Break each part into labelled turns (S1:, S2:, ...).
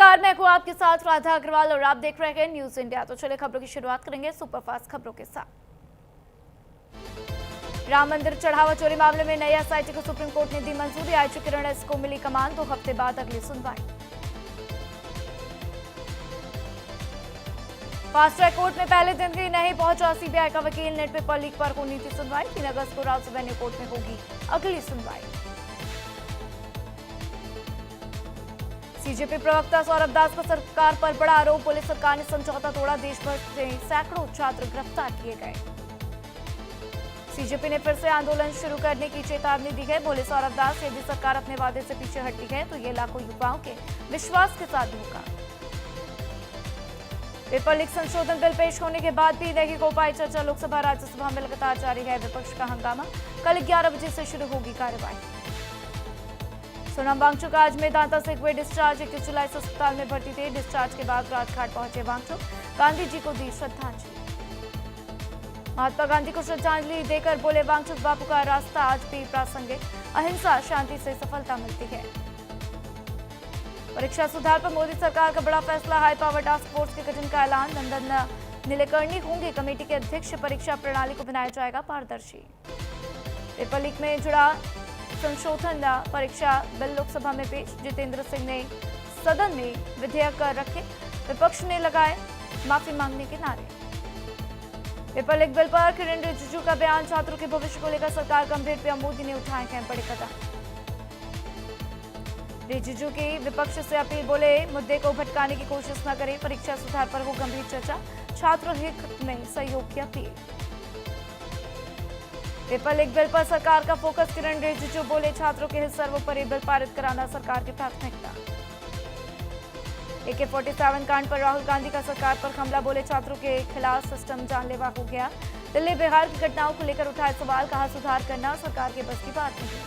S1: नमस्कार, मैं हूं आपके साथ राधा अग्रवाल और आप देख रहे हैं न्यूज इंडिया। तो चलिए खबरों की शुरुआत करेंगे सुपरफास्ट खबरों के साथ। राम मंदिर चढ़ावा चोरी मामले में नई एसआईटी को सुप्रीम कोर्ट ने दी मंजूरी। आईजी किरण एस को मिली कमान, 2 हफ्ते बाद अगली सुनवाई। फास्ट ट्रैक कोर्ट में पहले दिन ही नहीं पहुंचा सीबीआई का वकील। नेट पेपर लीक पर होनी थी सुनवाई। 3 अगस्त को राज्य वेन्यू कोर्ट में होगी अगली सुनवाई। सीजेपी प्रवक्ता सौरभ दास का सरकार पर बड़ा आरोप। पुलिस सरकार ने समझौता तोड़ा, देश भर से सैकड़ों छात्र गिरफ्तार किए गए। सीजेपी ने फिर से आंदोलन शुरू करने की चेतावनी दी है। बोले सौरभ दास, यदि सरकार अपने वादे से पीछे हटती है तो ये लाखों युवाओं के विश्वास के साथ धोखा। पेपर लीक संशोधन बिल पेश होने के बाद भी नहीं हो पाई चर्चा। लोकसभा राज्यसभा में लगातार जारी है विपक्ष का हंगामा। कल 11 बजे से शुरू होगी कार्यवाही। सोनम वांगचुक आज मेदांता से हुए डिस्चार्ज। 21 जुलाई से अस्पताल में भर्ती थे। डिस्चार्ज के बाद राजघाट पहुंचे वांगचुक। गांधी जी को दी श्रद्धांजलि। महात्मा गांधी को श्रद्धांजलि देकर बोले वांगचुक, बापू का रास्ता आज भी प्रासंगिक। अहिंसा, शांति से सफलता मिलती है। परीक्षा सुधार पर मोदी सरकार का बड़ा फैसला। हाई पावर टास्क फोर्स के गठन का ऐलान। नंदन नीलेकर्णी होंगे कमेटी के अध्यक्ष। परीक्षा प्रणाली को बनाया जाएगा पारदर्शी। पेपर लीक में जुड़ा संशोधन परीक्षा बिल लोकसभा में पेश। जितेंद्र सिंह ने सदन में विधेयक रखे। विपक्ष ने लगाए माफी मांगने के नारे। पेपर लीक बिल पर किरण रिजिजू का बयान। छात्रों के भविष्य को लेकर सरकार गंभीर। पीएम मोदी ने उठाए हैं बड़े कदम। रिजिजू की विपक्ष से अपील। बोले मुद्दे को भटकाने की कोशिश न करें। परीक्षा सुधार पर हो गंभीर चर्चा। छात्र हित में सहयोग की अपील। पेपर लीक बिल पर सरकार का फोकस। किरण रिजिजू बोले छात्रों के हित सर्वोपरि, बिल पारित कराना सरकार की प्राथमिकता। AK-47 कांड पर राहुल गांधी का सरकार पर हमला। बोले छात्रों के खिलाफ सिस्टम जानलेवा हो गया। दिल्ली बिहार की घटनाओं को लेकर उठाए सवाल। कहा सुधार करना सरकार के बस की बात नहीं।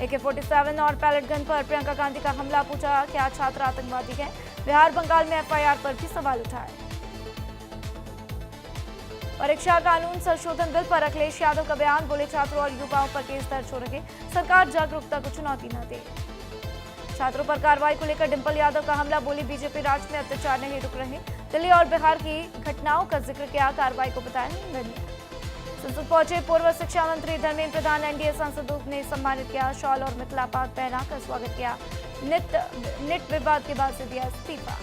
S1: AK-47 और पैलेट गन पर प्रियंका गांधी का हमला। पूछा क्या छात्र आतंकवादी हैं। बिहार बंगाल में FIR पर भी सवाल उठाए। परीक्षा कानून संशोधन बिल पर अखिलेश यादव का बयान। बोले छात्रों और युवाओं पर केस दर्ज हो रहे, सरकार जागरूकता को चुनौती न दे। छात्रों पर कार्रवाई को लेकर डिंपल यादव का हमला। बोली बीजेपी राज्य में अत्याचार नहीं रुक रहे। दिल्ली और बिहार की घटनाओं का जिक्र किया। कार्रवाई को बताया निंदनीय। संसद पहुंचे पूर्व शिक्षा मंत्री धर्मेंद्र प्रधान। एनडीए सांसदों ने सम्मानित किया। शॉल और मिथिला पाग पहनाकर स्वागत किया। निट विवाद के बाद से दिया इस्तीफा।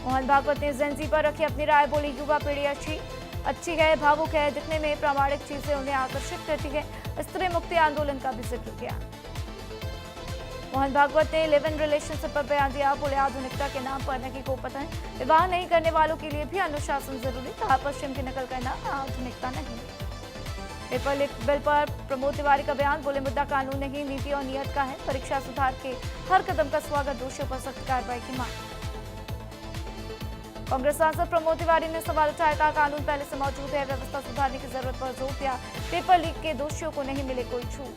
S1: मोहन भागवत ने जेन जी पर रखी अपनी राय। बोली युवा पीढ़ी अच्छी है, भावुक है, दिखने में प्रामाणिक चीजें उन्हें आकर्षित करती है। स्त्री मुक्ति आंदोलन का भी जिक्र किया। मोहन भागवत ने लिव इन रिलेशनशिप पर बयान दिया। बोले आधुनिकता के नाम पर नहीं को पतन, विवाह नहीं करने वालों के लिए भी अनुशासन जरूरी। कहा पश्चिम की नकल करना आधुनिकता नहीं। पेपर लीक बिल पर प्रमोद तिवारी का बयान। बोले मुद्दा कानून नहीं, नीति और नियत का है। परीक्षा सुधार के हर कदम का स्वागत। दोषियों पर सख्त कार्रवाई की मांग। कांग्रेस सांसद प्रमोद तिवारी ने सवाल उठाया। कहा कानून पहले से मौजूद है, व्यवस्था सुधारने की जरूरत पर जोर दिया। पेपर लीक के दोषियों को नहीं मिले कोई छूट।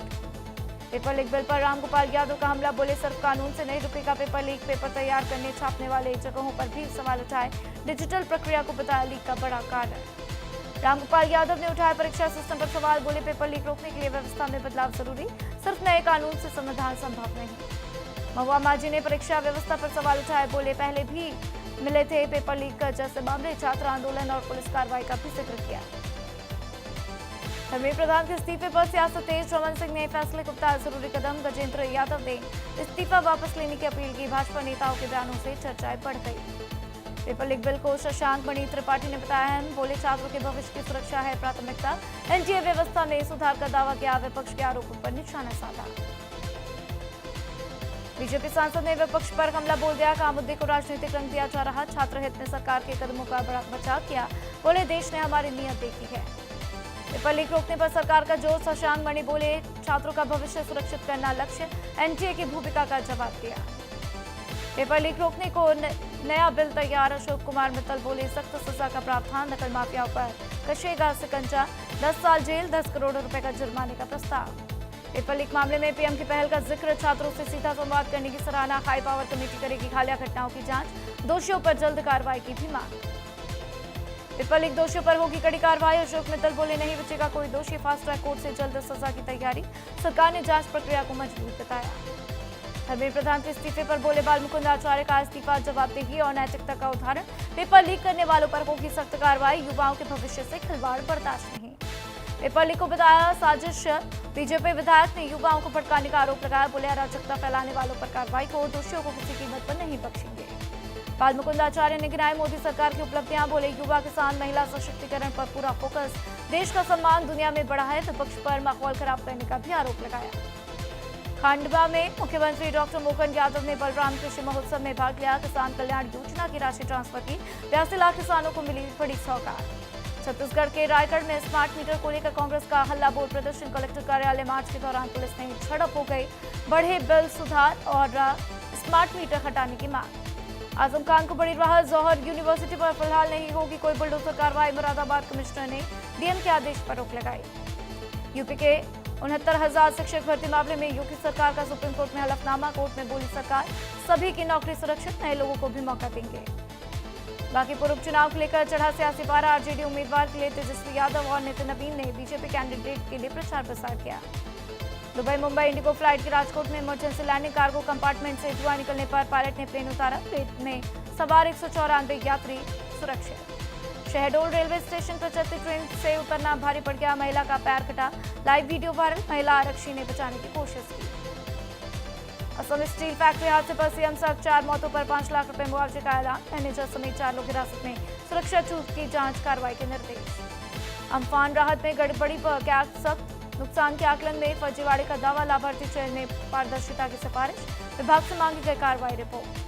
S1: पेपर लीक बिल पर रामगोपाल यादव का हमला। बोले सिर्फ कानून से नहीं रुकेगा पेपर लीक। पेपर तैयार करने छापने वाले जगहों पर भी सवाल उठाए। डिजिटल प्रक्रिया को बताया लीक का बड़ा कारण। रामगोपाल यादव ने उठाया परीक्षा सिस्टम पर सवाल। बोले पेपर लीक रोकने के लिए व्यवस्था में बदलाव जरूरी, सिर्फ नए कानून से समाधान संभव नहीं। महुआ माझी ने परीक्षा व्यवस्था पर सवाल उठाए। बोले पहले भी मिले थे पेपर लीक जैसे मामले। छात्र आंदोलन और पुलिस कार्रवाई का भी जिक्र किया। धर्मेंद्र प्रधान के इस्तीफे पर सियासत तेज। रमन सिंह ने फैसले को बताया जरूरी कदम। गजेंद्र यादव ने इस्तीफा वापस लेने की अपील की। भाजपा नेताओं के बयानों से चर्चाएं बढ़ गई। पेपर लीक बिल को शशांक मणि त्रिपाठी ने बताया है। बोले छात्रों के भविष्य की सुरक्षा है प्राथमिकता। एनडीए व्यवस्था में सुधार का दावा किया। विपक्ष के आरोपों पर निशाना साधा। बीजेपी सांसद ने विपक्ष पर हमला बोल दिया। कहा मुद्दे को राजनीतिक रंग दिया जा रहा। छात्र हित में सरकार के कदमों का बड़ा बचाव किया। बोले देश ने हमारी नीयत देखी है। पेपर लीक रोकने पर सरकार का जोर। शशांक मणि बोले छात्रों का भविष्य सुरक्षित करना लक्ष्य। एनटीए की भूमिका का जवाब दिया। पेपर लीक रोकने को नया बिल तैयार। अशोक कुमार मित्तल बोले सख्त सजा का प्रावधान। नकल माफियाओं पर कसेगा शिकंजा। 10 साल जेल, 10 करोड़ रुपए का जुर्माने का प्रस्ताव। पेपर लीक मामले में पीएम की पहल का जिक्र। छात्रों से सीधा संवाद करने की सराहना। हाई पावर कमेटी करेगी हालिया घटनाओं की जांच। दोषियों पर जल्द कार्रवाई की भी मांग। पेपर लीक दोषियों पर होगी कड़ी कार्रवाई। अशोक मित्तल बोले नहीं बचेगा कोई दोषी। फास्ट ट्रैक कोर्ट से जल्द सजा की तैयारी। सरकार ने जांच प्रक्रिया को मजबूत बताया। धर्मेंद्र प्रधान के इस्तीफे पर बोले बाल मुकुंद आचार्य का इस्तीफा जवाबदेही और नैतिकता का उदाहरण। पेपर लीक करने वालों पर होगी सख्त कार्रवाई। युवाओं के भविष्य से खिलवाड़ बर्दाश्त नहीं। पेपर लीक को बताया साजिश। बीजेपी विधायक ने युवाओं को भड़काने का आरोप लगाया। बोले अराजकता फैलाने वालों पर कार्रवाई हो, दोषियों को किसी कीमत पर नहीं बख्शेंगे। बाल मुकुंद आचार्य ने गिनाई मोदी सरकार की उपलब्धियां। बोले युवा, किसान, महिला सशक्तिकरण पर पूरा फोकस। देश का सम्मान दुनिया में बढ़ा है। विपक्ष पर माहौल खराब करने का भी आरोप लगाया। खंडवा में मुख्यमंत्री डॉक्टर मोहन यादव ने बलराम कृषि महोत्सव में भाग लिया। किसान कल्याण योजना की राशि ट्रांसफर की। 82 लाख किसानों को मिली बड़ी सौगात। छत्तीसगढ़ के रायगढ़ में स्मार्ट मीटर को लेकर कांग्रेस का हल्ला बोल प्रदर्शन। कलेक्टर कार्यालय मार्च के दौरान पुलिस ने झड़प हो गई। बढ़े बिल सुधार और स्मार्ट मीटर हटाने की मांग। आजम खान को बड़ी राहत। जौहर यूनिवर्सिटी पर फिलहाल नहीं होगी कोई बुलडोजर कार्रवाई। मुरादाबाद कमिश्नर ने डीएम के आदेश पर रोक लगाई। यूपी के 69,000 शिक्षक भर्ती मामले में योगी सरकार का सुप्रीम कोर्ट में हलफनामा। कोर्ट में बोली सरकार सभी की नौकरी सुरक्षित, नए लोगों को भी मौका देंगे। बांकीपुर उपचुनाव को लेकर चढ़ा सियासी पारा। आरजेडी उम्मीदवार के लिए तेजस्वी यादव और नितिन नवीन ने बीजेपी कैंडिडेट के लिए प्रचार प्रसार किया। दुबई मुंबई इंडिगो फ्लाइट की राजकोट में इमरजेंसी लैंडिंग। कार्गो कंपार्टमेंट से धुआं निकलने पर पायलट ने प्लेन उतारा। प्लेन में सवार 194 यात्री सुरक्षित। शहडोल रेलवे स्टेशन पर चलती ट्रेन से उतरना भारी पड़ गया। महिला का पैर कटा। Live video viral. महिला आरक्षी ने बचाने की कोशिश की। असम स्टील फैक्ट्री हादसे पर सीएम साहब 4 मौतों पर 5 लाख रुपए मुआवजे का ऐलान। मैनेजर समेत 4 लोग हिरासत में। सुरक्षा चूक की जांच कार्रवाई के निर्देश। अम्फान राहत में गड़बड़ी पर क्या सख्त। नुकसान के आकलन में फर्जीवाड़े का दावा। लाभार्थी चयन में पारदर्शिता की सिफारिश। विभाग से मांगी गई कार्रवाई रिपोर्ट।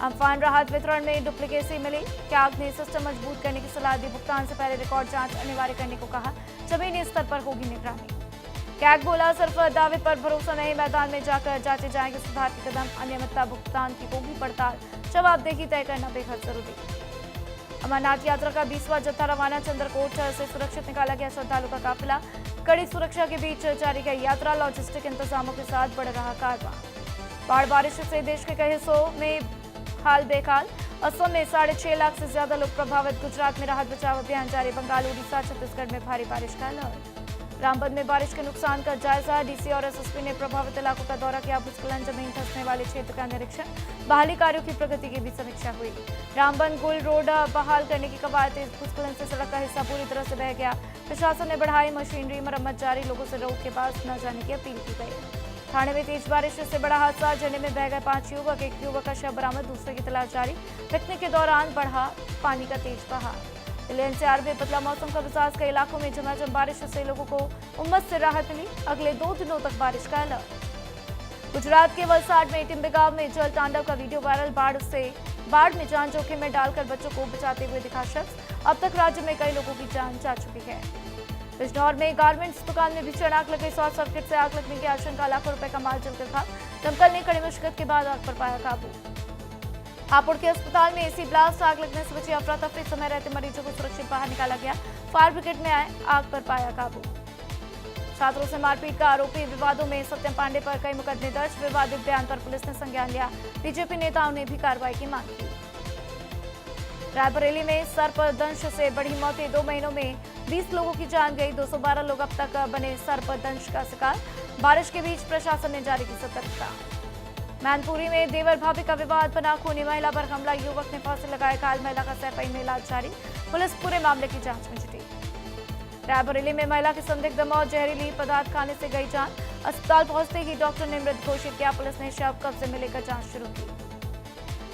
S1: अम्फान राहत वितरण में डुप्लीकेसी मिली। कैग ने सिस्टम मजबूत करने की सलाह दी। भुगतान से पहले रिकॉर्ड जांच अनिवार्य करने को कहा। जमीनी स्तर पर होगी निगरानी। कैग बोला सिर्फ दावे पर भरोसा नहीं, मैदान में जाकर जांचे जाएंगे सुधार के कदम। अनियमितता भुगतान की होगी पड़ताल। जवाबदेही तय करना बेहद जरूरी। अमरनाथ यात्रा का 20वां जत्था रवाना। चंद्रकोट से सुरक्षित निकाला गया श्रद्धालुओं का काफिला। कड़ी सुरक्षा के बीच जारी गई यात्रा। लॉजिस्टिक इंतजामों के साथ बढ़ रहा कारवां। बाढ़ बारिश से देश के कई हिस्सों में हाल बेहाल। असम में 6.5 लाख से ज्यादा लोग प्रभावित। गुजरात में राहत बचाव अभियान जारी। बंगाल, उड़ीसा, छत्तीसगढ़ में भारी बारिश का अलर्ट। रामबन में बारिश के नुकसान का जायजा। डीसी और एसएसपी ने प्रभावित इलाकों का दौरा किया। भूस्खलन, जमीन धंसने वाले क्षेत्र का निरीक्षण। बहाली कार्यों की प्रगति की भी समीक्षा हुई। रामबन गुल रोड बहाल करने की कवायद तेज। भूस्खलन से सड़क का हिस्सा पूरी तरह से बह गया। प्रशासन ने बढ़ाई मशीनरी। मरम्मत जारी। लोगों से रोड के पास न जाने की अपील की गई। थाने में तेज बारिश से बड़ा हादसा। झरने में बह गए 5 युवक। एक युवक का शव बरामद। दूसरे की तलाश जारी। पिकनिक के दौरान बढ़ा पानी का तेज बहाव। दिल्ली एनसीआर में बदला मौसम का मिजाज। कई इलाकों में झमाझम बारिश से लोगों को उमस से राहत मिली। अगले 2 दिनों तक बारिश का अलर्ट। गुजरात के वलसाड में टिम्बे गांव में जल तांडव का वीडियो वायरल। बाढ़ में जान जोखिम में डालकर बच्चों को बचाते हुए दिखा शख्स। अब तक राज्य में कई लोगों की जान जा चुकी है। बिजनौर में गारमेंट्स दुकान में भीषण आग लग गई। शॉर्ट सर्किट से आग लगने की आशंका। लाखों रुपए का माल जलकर खाक। दमकल ने कड़ी मुश्किल के बाद आग पर पाया काबू। हापुड़ के अस्पताल में एसी ब्लास्ट। आग लगने से बची अफरा तफरी। समय रहते मरीजों को सुरक्षित बाहर निकाला गया। फायर ब्रिगेड में आए, आग पर पाया काबू। छात्रों से मारपीट का आरोपी। विवादों में सत्यम पांडे पर कई मुकदमे दर्ज। विवादित बयान पर पुलिस ने संज्ञान लिया। बीजेपी नेताओं ने भी कार्रवाई की मांग की। रायबरेली में सर्पदंश से बढ़ी मौतें। 2 महीनों में 20 लोगों की जान गई। 212 लोग अब तक बने सर्पदंश का शिकार। बारिश के बीच प्रशासन ने जारी की सतर्कता। मैनपुरी में देवर भाभी का विवाद बना खूनी। महिला पर हमला। युवक ने फांसी लगाए। घायल महिला का सैफई में इलाज जारी। पुलिस पूरे मामले की जांच में जुटी। रायबरेली में महिला की संदिग्ध मौत। जहरीली पदार्थ खाने से गई जान। अस्पताल पहुंचते ही डॉक्टर ने मृत घोषित किया। पुलिस ने शव कब्जे में लेकर जांच शुरू की।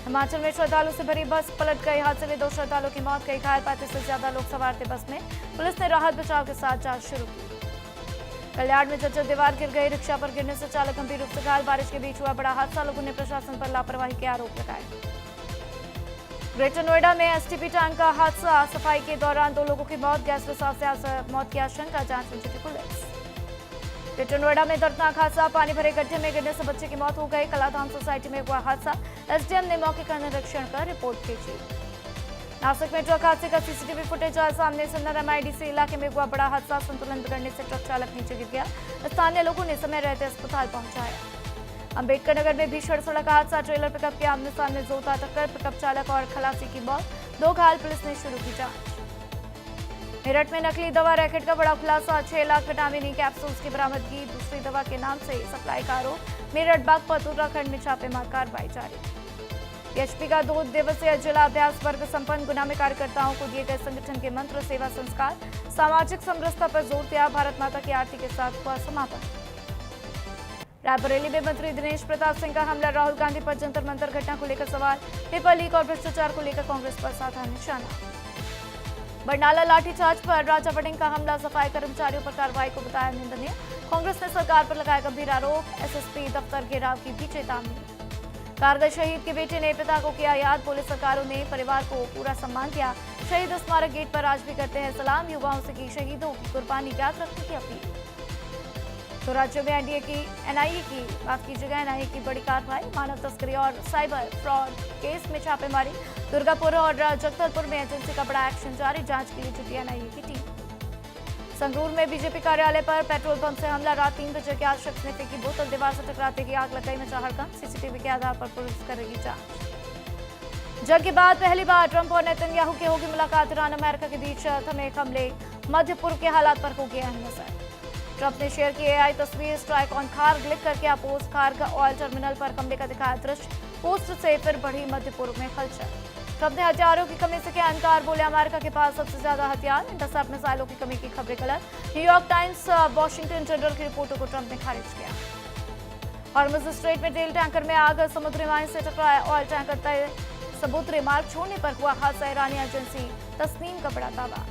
S1: हिमाचल में श्रद्धालु से भरी बस पलट गई। हादसे में 2 श्रद्धालुओं की मौत। कई घायल। 35 से ज्यादा लोग सवार थे बस में। पुलिस ने राहत बचाव के साथ जांच शुरू की। कल्याण में जर्जर दीवार गिर गई। रिक्शा पर गिरने से चालक गंभीर रूप से घायल। बारिश के बीच हुआ बड़ा हादसा। लोगों ने प्रशासन पर लापरवाही के आरोप लगाए। ग्रेटर नोएडा में एसटीपी टैंक का हादसा। सफाई के दौरान 2 लोगों की मौत। गैस रिसाव से मौत की आशंका। जांच में जुटी पुलिस। ग्रेटर नोएडा में दर्दनाक हादसा। पानी भरे गड्ढे में गिरने से बच्चे की मौत हो गई। कलाधाम सोसाइटी में हुआ हादसा। एसडीएम ने मौके का निरीक्षण कर रिपोर्ट भेजी। नासिक में ट्रक हादसे का सीसीटीवी फुटेज आया सामने। सुन्नर एमआईडीसी इलाके में हुआ बड़ा हादसा। संतुलन बिगड़ने से ट्रक चालक नीचे गिर गया। स्थानीय लोगों ने समय रहते अस्पताल पहुंचाया। अंबेडकर नगर में भीषण सड़क हादसा। ट्रेलर पिकअप के आमने सामने जोरदार टक्कर। पिकअप चालक और खलासी की मौत। 2 घायल। पुलिस ने शुरू की जांच। मेरठ में नकली दवा रैकेट का बड़ा खुलासा, 6 लाख विटामिन ई कैप्सूल्स की बरामदगी, दूसरी दवा के नाम से सप्लाई का आरोप। मेरठ बागपत उत्तराखंड में छापेमार कार्रवाई जारी। बीएचपी का 2 दिवसीय जिला अभ्यास वर्ग संपन्न, गुना में कार्यकर्ताओं को दिए गए संगठन के मंत्र, सेवा, संस्कार, सामाजिक समरसता पर जोर दिया। भारत माता की आरती के साथ हुआ समापन। रायबरेली में मंत्री दिनेश प्रताप सिंह का हमला, राहुल गांधी पर जंतर मंतर घटना को लेकर सवाल, पेपर लीक और भ्रष्टाचार को लेकर कांग्रेस पर साधा निशाना। बरनाला लाठीचार्ज पर राजा वड़िंग का हमला, सफाई कर्मचारियों पर कार्रवाई को बताया निंदनीय। कांग्रेस ने सरकार पर लगाया गंभीर आरोप, एसएसपी दफ्तर घेराव की भी चेतावनी। कारगिल शहीद के बेटे ने पिता को किया याद, पुलिस सरकारों ने परिवार को पूरा सम्मान किया। शहीद स्मारक गेट पर आज भी करते हैं सलाम, युवाओं से की शहीदों की कुर्बानी याद रखने की अपील। तो राज्यों में एनआईए की बड़ी कार्रवाई, मानव तस्करी और साइबर फ्रॉड केस में छापेमारी। दुर्गापुर और जगदलपुर में एजेंसी का बड़ा एक्शन जारी, जांच के लिए जुटी एनआईए की टीम। संगरूर में बीजेपी कार्यालय पर पेट्रोल पंप से हमला, रात 3 बजे के आज शख्स ने फेंकी बोतल, दीवार से टकराते ही आग लगाई, मचा हड़कंप। सीसीटीवी के आधार पर पुलिस करेगी जांच। जंग के बाद पहली बार ट्रंप और नेतन्याहू की होगी मुलाकात, ईरान अमेरिका के बीच थमे हमले, मध्य पूर्व के हालात पर होगी अहम नजर। ट्रंप ने शेयर की एआई तस्वीर, स्ट्राइक ऑन खार्ग लिख करके अपोज, खार्ग ऑयल टर्मिनल पर हमले का दिखाया दृश्य। पोस्ट से फिर बढ़ी मध्य पूर्व में हलचल। ट्रंप ने हथियारों की कमी से किया इनकार, बोले अमेरिका के पास सबसे ज्यादा हथियार, इंटरसेप्ट मिसाइलों की कमी की खबरें गलत। न्यूयॉर्क टाइम्स, वॉशिंगटन जनरल की रिपोर्टों को ट्रंप ने खारिज किया। हॉर्मुज़ स्ट्रेट में तेल टैंकर में आग, समुद्री माइन से टकराया ऑयल टैंकर, तय समुद्री मार्ग छोड़ने पर हुआ हादसा। ईरानी एजेंसी तस्नीम का बड़ा दावा,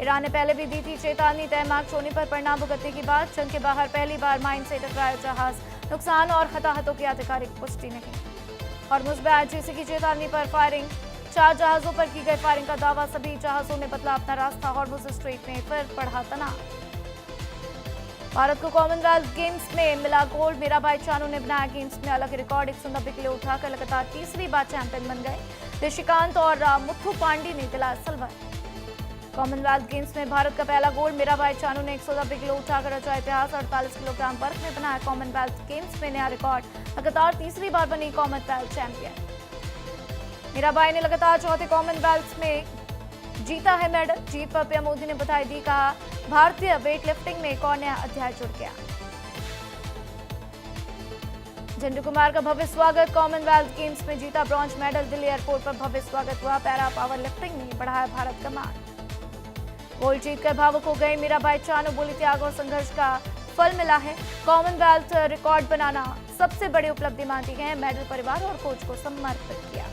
S1: ईरान ने पहले भी दी थी चेतावनी, तय मार्ग छोड़ने पर परिणाम भुगतने की बात। जंग के बाहर पहली बार माइन से टकराया जहाज, नुकसान और हताहतों की आधिकारिक पुष्टि नहीं। हॉर्मुज़ में आईजीसी की चेतावनी पर फायरिंग, 4 जहाजों पर की गई फायरिंग का दावा, सभी जहाजों ने बदला अपना रास्ता। हॉर्मुज़ स्ट्रेट में फिर बढ़ा तनाव। भारत को कॉमनवेल्थ गेम्स में मिला गोल्ड, मीराबाई चानू ने बनाया गेम्स में अलग रिकॉर्ड, 190 किलो उठाकर लगातार तीसरी बार चैंपियन बन गए। ऋषिकांत और मुथु पांडे ने दिलाया सिल्वर। कॉमनवेल्थ गेम्स में भारत का पहला गोल्ड, मीराबाई चानू ने 190 किलो उठाकर रचा इतिहास, 48 किलोग्राम वर्ग में बनाया कॉमनवेल्थ गेम्स में नया रिकॉर्ड, लगातार तीसरी बार बनी कॉमनवेल्थ चैंपियन। मीराबाई ने लगातार चौथे कॉमनवेल्थ में जीता है मेडल। जीत पर पीएम मोदी ने बधाई दी, कहा भारतीय वेट लिफ्टिंग में एक और नया अध्याय जुड़ गया। झंडू कुमार का भव्य स्वागत, कॉमनवेल्थ गेम्स में जीता ब्रॉन्ज मेडल, दिल्ली एयरपोर्ट पर भव्य स्वागत हुआ। पैरा पावर लिफ्टिंग में बढ़ाया भारत का मान। गोल्ड जीतकर भावुक हो गई मीराबाई चानू, बोली त्याग और संघर्ष का फल मिला है। कॉमनवेल्थ रिकॉर्ड बनाना सबसे बड़ी उपलब्धि मानती है, मेडल परिवार और कोच को समर्पित किया।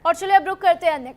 S1: और चलिए अब रुक करते हैं अन्य